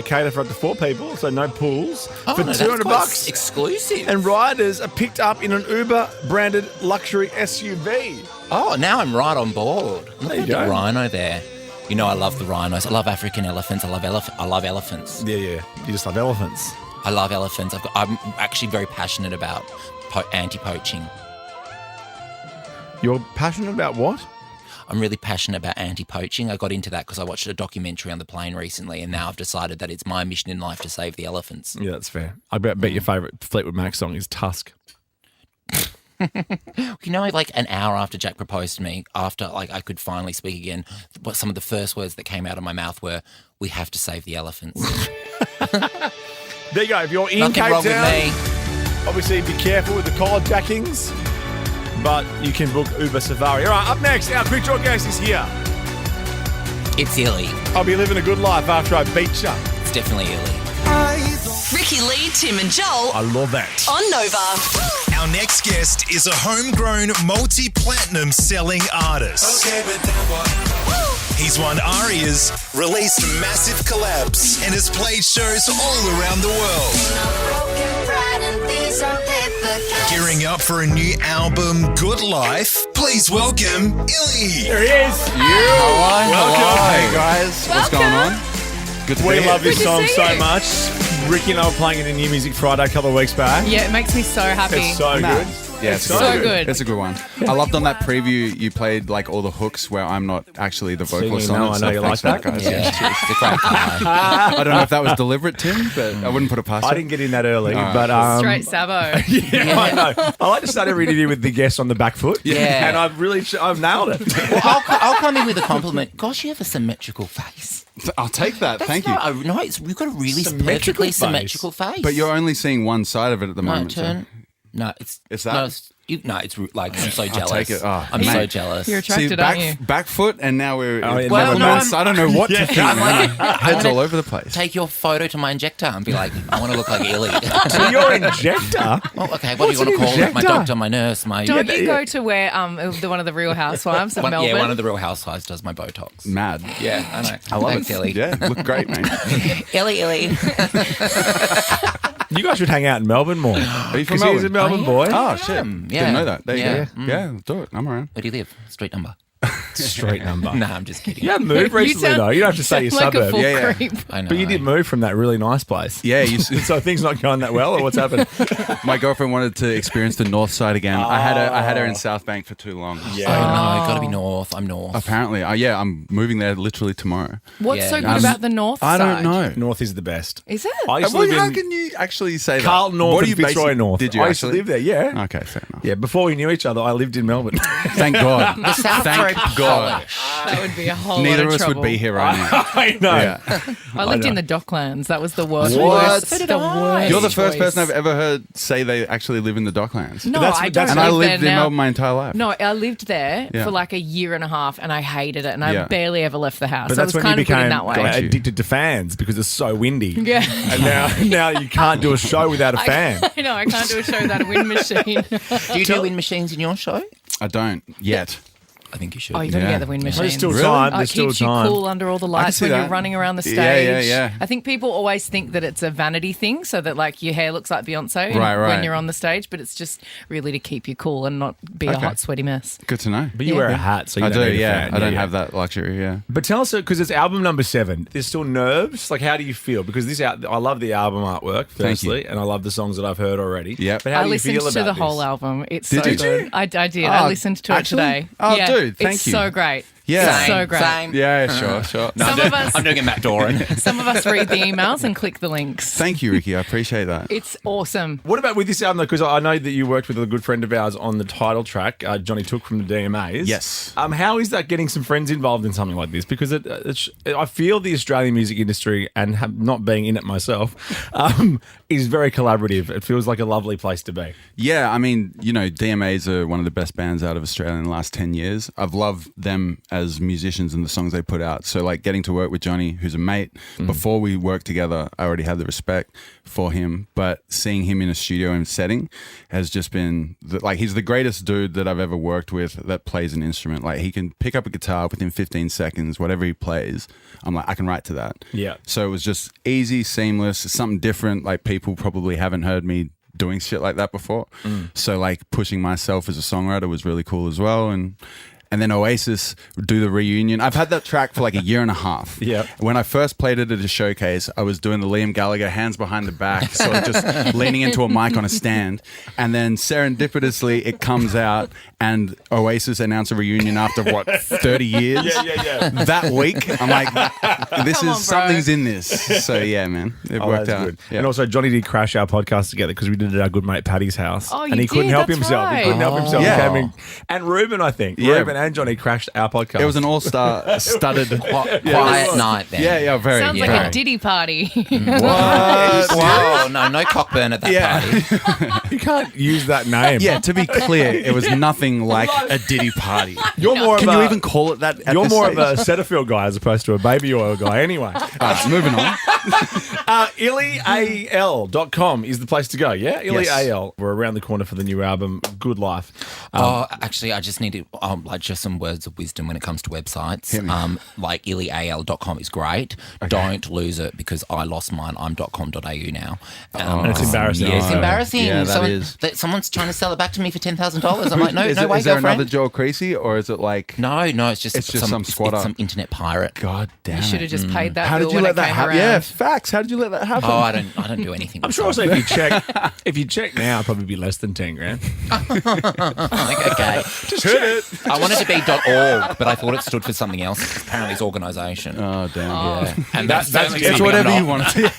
cater for up to 4 people, so no pools, for no, that's $200 quite exclusive. And riders are picked up in an Uber-branded luxury SUV. Oh, now I'm right on board. Look There you at go. the rhino there. I love the rhinos. I love African elephants. I love elephants. Yeah. You just love elephants. I love elephants. I'm actually very passionate about anti-poaching. You're passionate about what? I'm really passionate about anti-poaching. I got into that because I watched a documentary on the plane recently, and now I've decided that it's my mission in life to save the elephants. Yeah, that's fair. I bet your favourite Fleetwood Mac song is Tusk. Like an hour after Jack proposed to me, after I could finally speak again, what some of the first words that came out of my mouth were, "We have to save the elephants." There you go. If you're in Nothing Cape wrong Town, with me. obviously be careful with the carjackings, but you can book Uber Safari. All right, up next, our quick draw guest is here. It's Illy. I'll be living a good life after I beat you. It's definitely Illy. Ricky Lee, Tim and Joel I love that. on Nova. Our next guest is a homegrown multi-platinum selling artist. He's won ARIAs, released massive collabs, and has played shows all around the world. Gearing up for a new album, Good Life, please welcome Illy. Here he is. Welcome. Hey guys, what's going on? Good to be We here. love this Good to song see so you. much. Ricky and I were playing it in New Music Friday a couple of weeks back. Yeah, it makes me so happy. It's so Nah. good. Yeah, It's so good. It's a good one. I loved on that preview you played like all the hooks where I'm not actually the vocalist Singing, on no, it. I so know you thanks like for that. guys. Yeah, it's the great guy. I don't know if that was deliberate, Tim, but I wouldn't put it past I you. didn't get in that early, All right. but Straight Sabo. yeah, I know. I like to start every interview with the guest on the back foot. Yeah. and I've nailed it. Well, I'll come in with a compliment. Gosh, you have a symmetrical face. I'll take that. Thank you. No, you've got a really Symmetrical perfectly face. symmetrical face. But you're only seeing one side of it at the moment. so- No, it's that? No, it's like I'm so jealous. I'll take it. Oh, I'm mate. so jealous. You're attracted, See, back, aren't you? back foot, and now we're. yeah, Well, never no, mind. I'm- I don't know what Yeah. to think. I'm like- Heads I'm all gonna over the place. Take your photo to my injector and be like, I want to look like Illy. So your injector? Well, okay, what What's do you want an to call it? My injector? doctor, my nurse, my... Don't you go to where one of the Real Housewives of Melbourne? Yeah, one of the Real Housewives does my Botox. Mad. Yeah, I know. I love Thanks, it. Illy. Yeah, look great, mate. Illy. You guys should hang out in Melbourne more. Are you from 'Cause he's a Melbourne? Melbourne boy. Oh, shit. Yeah. Didn't know that. There you Yeah. go. Yeah, let's do it. I'm around. Where do you live? Street number. Street number. No, I'm just kidding. You have moved recently, though. You don't have to say your like suburb. a full Yeah, yeah. creep. I know. But you did move from that really nice place. Yeah, So things not going that well, or what's happened? my girlfriend wanted to experience the north side again. I had her in South Bank for too long. Oh, no, got to be north. I'm north. Apparently, yeah, I'm moving there literally tomorrow. What's Yeah. so good about the north I side? don't know. North is the best. Is it? I used to Well, live how in can you actually say that? Carlton North What and are you Fitzroy basing- North. Did you I used to actually? live there, yeah. Okay, fair enough. Yeah, before we knew each other, I lived in Melbourne. Thank God. The South Thank very God. Polish. That would be a whole Neither lot of of us trouble. would be here right now. I know. Yeah. I lived in the Docklands. That was the worst. What? So did the worst. You're the first choice. person I've ever heard say they actually live in the Docklands. No, That's- I that's- don't And I live lived there in now. Melbourne my entire life. No, I lived there Yeah. for like a year and a half, and I hated it, and I Yeah. barely ever left the house. But So I that's was when you kind of good in became that way. addicted to fans because it's so windy. Yeah. And now you can't do a show without a fan. I know, I can't do a show without a wind machine. Do you do wind machines in your show? I don't yet. I think you should. Oh, you got to Yeah. get the wind machine. There's still Really? time. Oh, There's it still keeps time. you cool under all the lights see when you're that. running around the stage. Yeah, yeah. I think people always think that it's a vanity thing, so that like your hair looks like Beyonce Right, when right. you're on the stage, but it's just really to keep you cool and not be a Okay. hot, sweaty mess. Good to know. But you wear a hat, so you I don't do, need a yeah. fan. I don't have that luxury, yeah. But tell us, because it's album number 7. There's still nerves. Like, how do you feel? Because I love the album artwork, Thank you. firstly, and I love the songs that I've heard already. Yep. But how I do you listened feel to about the this? whole album. It's Did so you? good. I did. Oh, I listened to actually? it today. Oh, yeah, dude, thank it's you. so great. Yeah. It's so great. Same. Yeah, sure. No, Some of us- I'm doing a Matt Doran. Some of us read the emails and click the links. Thank you, Ricky. I appreciate that. It's awesome. What about with this album, though? Because I know that you worked with a good friend of ours on the title track, Johnny Took from the DMAs. Yes. How is that getting some friends involved in something like this? Because I feel the Australian music industry, and not being in it myself, is very collaborative. It feels like a lovely place to be. Yeah, I mean, DMAs are one of the best bands out of Australia in the last 10 years. I've loved them as musicians and the songs they put out. So, like, getting to work with Johnny, who's a mate, before we worked together, I already had the respect for him. But seeing him in a studio and setting has just been, he's the greatest dude that I've ever worked with that plays an instrument. Like, he can pick up a guitar within 15 seconds, whatever he plays. I'm like, I can write to that. Yeah. So it was just easy, seamless. It's something different. Like, people probably haven't heard me doing shit like that before. So, like, pushing myself as a songwriter was really cool as well. And then Oasis do the reunion. I've had that track for like a year and a half. Yeah. When I first played it at a showcase, I was doing the Liam Gallagher hands behind the back, sort of just leaning into a mic on a stand. And then serendipitously, it comes out, and Oasis announce a reunion after 30 years? Yeah. That week, I'm like, this Come is on, bro. something's in this. So yeah, man, it worked that's out. good. Yeah. And also, Johnny did crash our podcast together because we did it at our good mate Paddy's house. Oh, you and he couldn't did? help That's himself. right. He couldn't help himself. Yeah. He came in. And Ruben, I think. Yeah. Ruben and Johnny crashed our podcast. It was an all-star studded Quiet night then. Yeah, very. Sounds like very. a Diddy party. Whoa, no cockburn at that party. You can't use that name. Yeah, to be clear, it was nothing like a Diddy party. You're more Can of you a, even call it that? At You're this more stage? of a Cetaphil guy as opposed to a baby oil guy. Anyway, Moving on. IllyAL.com is the place to go. Yeah, Illy Yes. AL. We're around the corner for the new album, Good Life. Actually, I just need to just some words of wisdom when it comes to websites. Hit me. Like ilial.com is great. Don't lose it because I lost mine. I'm .com.au now. That's embarrassing. Yeah, it's embarrassing. Yeah, that is. Someone's trying to sell it back to me for $10,000. I'm like, no way, is there girlfriend. another Joel Creasy, or is it like... No, it's just some squatter. It's some internet pirate. God damn You should have just paid that How bill did you when let it that came happen? around. Yeah, facts. How did you let that happen? Oh, I don't do anything. I'm sure also if you check now, it'll probably be less than 10 grand. Okay. Just hit it. I wanted to be .org, but I thought it stood for something else. Apparently it's organisation. Oh, damn. Yeah. And That's it's whatever you want to.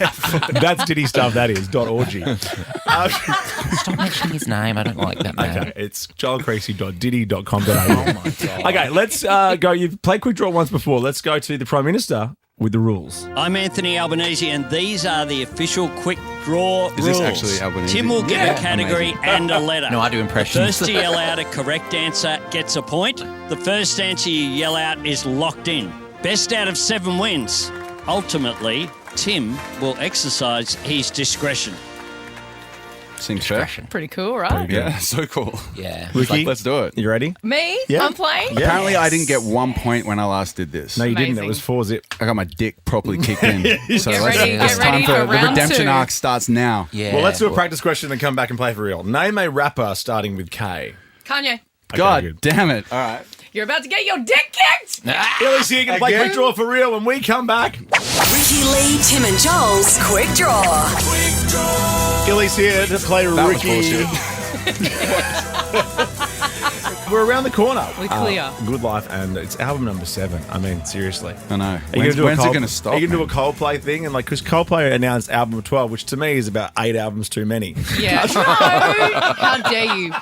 That's Diddy stuff, that is. .org. Stop mentioning his name. I don't like that man. Okay, it's joelcreasy.diddy.com.au. Oh, my God. Okay, let's go. You've played Quick Draw once before. Let's go to the Prime Minister with the rules. I'm Anthony Albanese, and these are the official quick draw Is rules. this actually Albanese? Tim will give a category and a letter. No, I do impressions. The first to yell out a correct answer gets a point. The first answer you yell out is locked in. Best out of 7 wins. Ultimately, Tim will exercise his discretion. Seems fair. Pretty cool, right? Yeah, so cool. Yeah. Ricky, Let's do it. you ready? Me? Yeah. I'm playing? Yeah. Apparently, I didn't get 1 point when I last did this. No, you didn't. It Amazing. was 4-zip. I got my dick properly kicked in. So Get let's- ready- it's get ready time for for the round redemption 2. arc starts now. Yeah. Well, let's do a practice question and then come back and play for real. Name a rapper starting with K. Kanye, God good. damn it. All right. you're about to get your dick kicked. Illy's here. Going to play Again? Quick Draw for real when we come back. Ricky Lee, Tim and Joel's Quick Draw. Illy's here to play That was Ricky. bullshit. We're around the corner. We're clear. Good Life, and it's album number 7. I mean, seriously. I know. Are you gonna When's do it a going to stop? Are you going to man? do a Coldplay thing? And because Coldplay announced album 12, which to me is about 8 albums too many. Yeah. No. How dare you?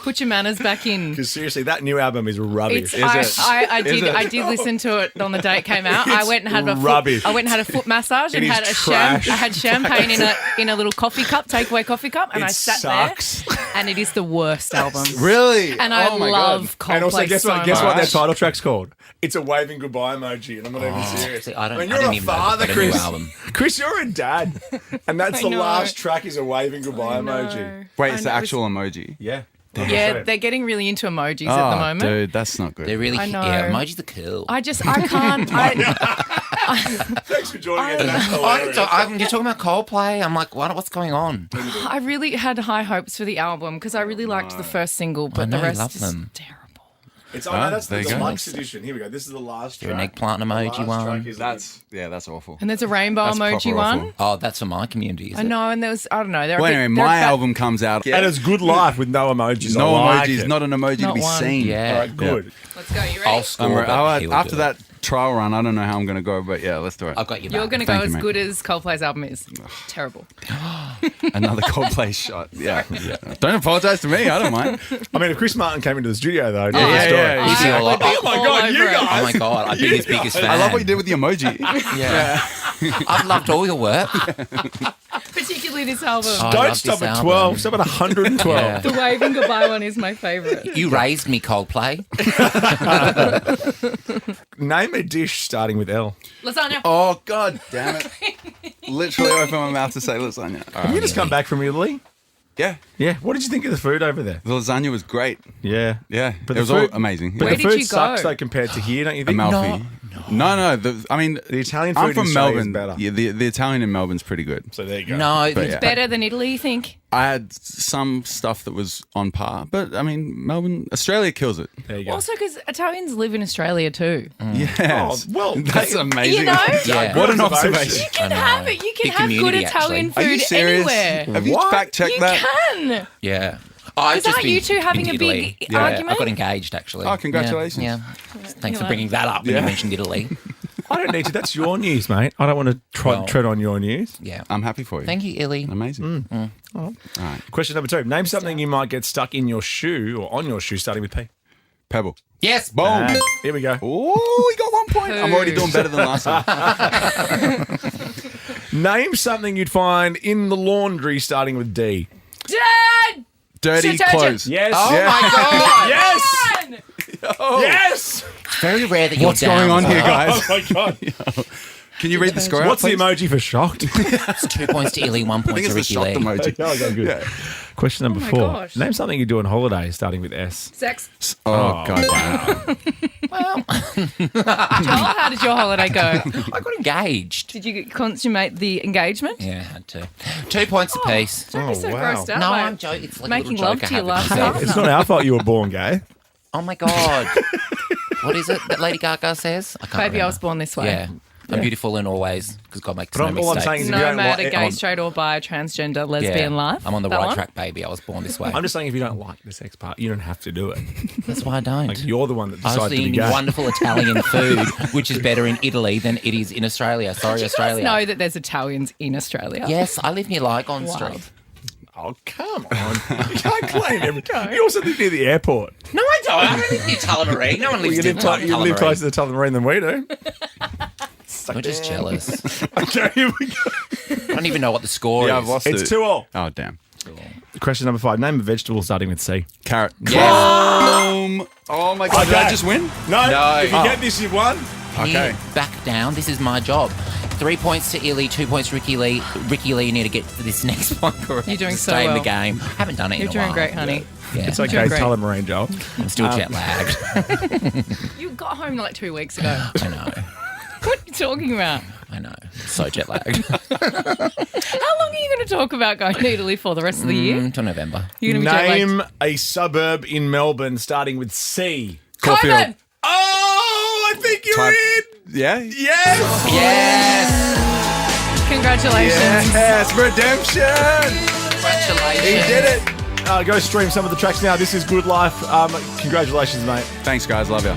Put your manners back in. Because seriously, that new album is rubbish. I did listen to it on the day it came out. I went and had rubbish. I went and had a foot massage and It is had trash. I had champagne in a little coffee cup, takeaway coffee cup, and It I sat sucks. there. And it is the worst album. Really? And I Oh my love God. Coldplay And also, guess what? Guess so what their much. title track's called? It's a waving goodbye emoji, and I'm not even serious. See, I mean, didn't you're a even know father, they've got a new Chris. album. Chris, you're a dad, and that's I the know. last track is a waving goodbye emoji. Wait, I it's the know, actual emoji. Yeah. Yeah, they're getting really into emojis at the Oh, moment. dude, that's not good. They're really, I know. yeah, emojis are cool. I can't. Thanks for joining us. That's hilarious. You're talking about Coldplay. I'm like, what's going on? I really had high hopes for the album because I really liked the first single, but know, the rest love is them. terrible. It's that's there the you go. deluxe edition. Here we go. This is the last You're track. an eggplant The emoji last one. track is That's awful. And there's a rainbow That's emoji proper one. awful. Oh, that's for my community, is I it? know, and there was I don't know. They're Well, a bit, anyway, they're my about- album comes out. And it's Good Life with no emojis. No I like emojis, it. not an emoji to Not be one. seen. Yeah. All right, good. Let's go. You ready? I'll score, but he'll After do that it. trial run, I don't know how I'm going to go, but yeah, let's do it. I've got you You're back. going to go Thank you, as mate. good as Coldplay's album is. Terrible. Another Coldplay shot. Yeah. Don't apologize to me. I don't mind. I mean, if Chris Martin came into the studio, though, Yeah, yeah. He's I all would be like, Oh my all God, over you it. guys. oh my God, I've been his biggest fan. I love what you did with the emoji. Yeah. I've loved all your work. Particularly this album. I Don't love stop this at album. 12. Stop at 112. Yeah. The waving goodbye one is my favourite. You raised me, Coldplay. Name a dish starting with L. Lasagna. Oh, God damn it. Literally open my mouth to say lasagna. All Have you right. just come back from Italy? Yeah. Yeah. What did you think of the food over there? The lasagna was great. Yeah. Yeah. But it the was food- all amazing. But Where the did food you sucks, go? though, compared to here, don't you think? Amalfi. No. I mean, The Italian food I'm in from Australia Melbourne. is better. Yeah, the Italian in Melbourne's pretty good. So there you go. No, But it's yeah. Better than Italy, you think? I had some stuff that was on par, but I mean, Australia kills it. There you go. Also, because Italians live in Australia too. Yes. Oh, well, that's amazing. You know? Yeah. What an Observation. observation. You can I know. have it. You can Big have good community, Italian actually. Are you food serious? anywhere. Have you What? fact-checked You that? can. Yeah. I've Is just that been you two having into a big Italy. argument? I got engaged, actually. Oh, congratulations. Yeah. Thanks for bringing that up when Yeah. you mentioned Italy. I don't need to. That's your news, mate. I don't want to tread on your news. Yeah. I'm happy for you. Thank you, Illy. Amazing. All right. Question number 2. Name something you might get stuck in your shoe or on your shoe starting with P. Pebble. Yes. Boom. Here we go. Oh, we got 1 point. I'm already doing better than last time. Name something you'd find in the laundry starting with D. Dad! Dirty Detergent. clothes. Yes. Oh, Yeah. my God. Yes. Yes. It's very rare that your What's dad going on was here, like, guys? Oh my God. Can you read the score out, What's the please? emoji for shocked? It's 2 points to Illy, 1 point I think to it's the Ricky shocked Lee. emoji. Okay, good. Question number my 4. gosh. Name something you do on holiday starting with S. Sex. Oh, God. Joel, how did your holiday go? I got engaged. Did you consummate the engagement? Yeah, I had to. 2 points apiece. Don't be so grossed out. No, by I'm joking. It's like making a little love joke to I your have last with myself. partner. It's not our fault you were born gay. Oh, my God. What is it that Lady Gaga says? I can't Baby, I remember. was born this way. Yeah. I'm beautiful in all ways because God makes But no all I'm mistakes. saying is if you No don't matter like gay, straight or bi, transgender, lesbian life. I'm on the That right one? track, baby. I was born this way. I'm just saying if you don't like the sex part, you don't have to do it. That's why I don't. Like, you're the one that I was decided to be eating gay. wonderful Italian food, which is better in Italy than it is in Australia. Sorry, Do you guys Australia. know that there's Italians in Australia? Yes, I live near Lygon Wow. Street. Oh, come on. You can't claim everything. You also live near the airport. No, I don't. I don't live near Tullamarine. No one lives you near live Tullamarine. closer to Tullamarine than we do. You're just jealous. Okay, here we go. I don't even know what the score Yeah, is. I've lost It's it. 2-2. Oh, damn. Question number 5. Name a vegetable starting with C. Carrot. Yes. Oh, my God. Did I just win? No. No. If you get this, you've won. Can Okay. you back down? This is my job. 3 points to Illy, 2 points to Ricky Lee. Ricky Lee, you need to get to this next one correct. You're doing to so stay in well. the game. Haven't done it You're in a doing while. great, honey. Yeah. It's okay. Doing It's great. Tullamarine, Joel. I'm still jet lagged. You got home like 2 weeks ago. I know. What are you talking about? I know. So jet lagged. How long are you going to talk about going to Italy for the rest of the year? Until November. You're going to be jet lagged. Name a suburb in Melbourne starting with C. Coburn! Oh, I think you're Type- in. Yeah? Yes. Yes. Congratulations. Yes. Redemption. Congratulations. He did it. Go stream some of the tracks now. This is Good Life. Congratulations, mate. Thanks, guys. Love you.